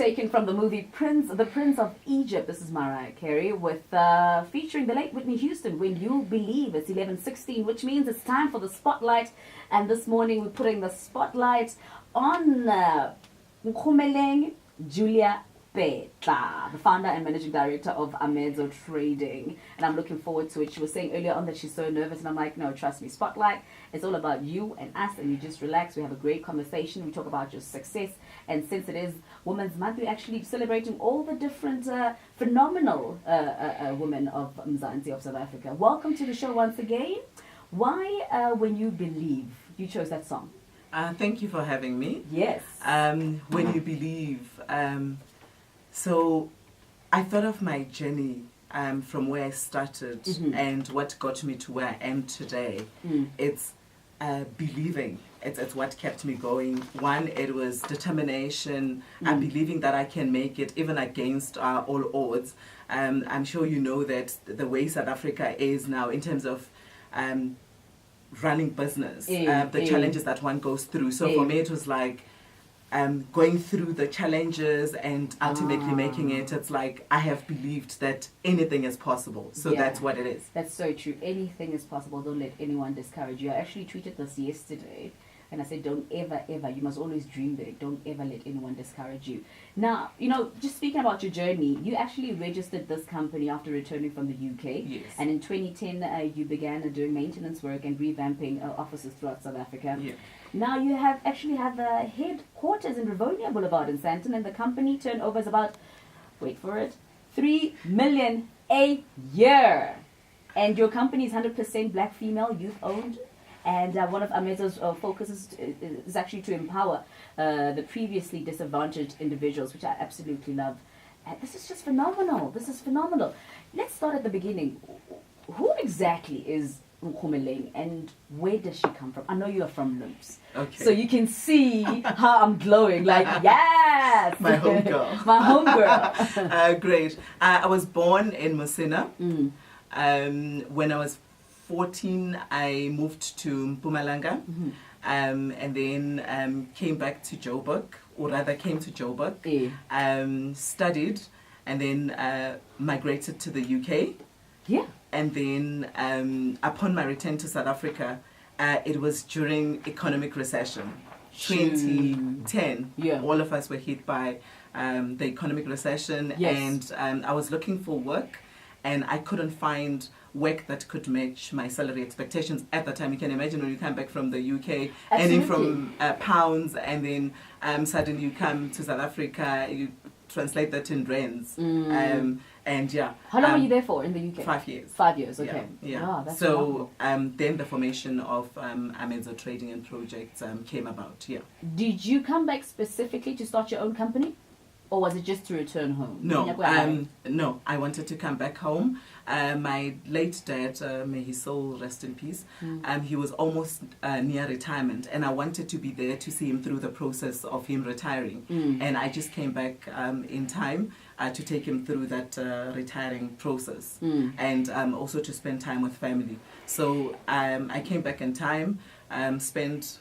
taken from the movie The Prince of Egypt. This is Mariah Carey with featuring the late Whitney Houston, When You Believe. It's 11:16, which means it's time for the spotlight. And this morning we're putting the spotlight on Nkgomeleng Julia Petla, the founder and managing director of Amedzo Trading, and I'm looking forward to it. She was saying earlier on that she's so nervous, and I'm like, no, trust me, spotlight, it's all about you and us, and you just relax. We have a great conversation. We talk about your success, and since it is Women's Month, we're actually celebrating all the different phenomenal women of Mzansi, of South Africa. Welcome to the show once again. Why When You Believe? You chose that song. Thank you for having me. Yes. When You Believe. So I thought of my journey from where I started and what got me to where I am today. It's believing. It's what kept me going. One, it was determination and believing that I can make it even against all odds. I'm sure you know that the way South Africa is now in terms of running business, the challenges that one goes through. So for me, it was like going through the challenges and ultimately making it. It's like I have believed that anything is possible. So that's what it is. That's so true. Anything is possible. Don't let anyone discourage you. I actually tweeted this yesterday. And I said, don't ever, you must always dream big. Don't ever let anyone discourage you. Now, you know, just speaking about your journey, you actually registered this company after returning from the UK. Yes. And in 2010, you began doing maintenance work and revamping offices throughout South Africa. Yeah. Now you actually have a headquarters in Rivonia Boulevard in Sandton, and the company turnover is about, wait for it, 3 million a year. And your company is 100% black, female, youth owned. And one of Amedzo's focuses is actually to empower the previously disadvantaged individuals, which I absolutely love. And this is just phenomenal. This is phenomenal. Let's start at the beginning. Who exactly is Nkgomeleng and where does she come from? I know you are from Lumps. Okay. So you can see how I'm glowing. Like, yes! My homegirl. My homegirl. Great. I was born in Musina. When I was 14, I moved to Mpumalanga, and then came back to Joburg, or rather came to Joburg, studied, and then migrated to the UK. Yeah. And then upon my return to South Africa, it was during economic recession, 2010. Yeah. All of us were hit by the economic recession, Yes. and I was looking for work, and I couldn't find work that could match my salary expectations at the time. You can imagine when you come back from the UK, earning from pounds, and then suddenly you come to South Africa, you translate that in rands. And yeah. How long were you there for in the UK? 5 years. 5 years, okay. Yeah. Wow, that's so then the formation of Amedzo Trading and Projects came about, Did you come back specifically to start your own company? Or was it just to return home? No, I wanted to come back home. My late dad, may his soul rest in peace, he was almost near retirement, and I wanted to be there to see him through the process of him retiring. And I just came back in time to take him through that retiring process, and also to spend time with family. So I came back in time, spent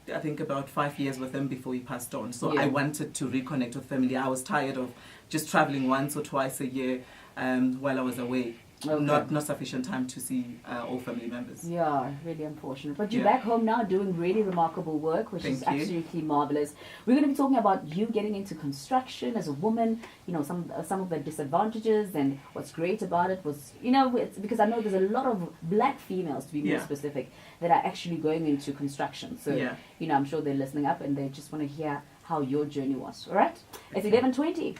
I think about 5 years with him before he passed on. So I wanted to reconnect with family. I was tired of just traveling once or twice a year while I was away. Okay. Not sufficient time to see all family members. Yeah, really unfortunate. But you're back home now doing really remarkable work, which is absolutely marvelous. We're going to be talking about you getting into construction as a woman, you know, some of the disadvantages, and what's great about it was, you know, it's because I know there's a lot of black females, to be more specific, that are actually going into construction. So, you know, I'm sure they're listening up and they just want to hear how your journey was. All right? It's 11:20.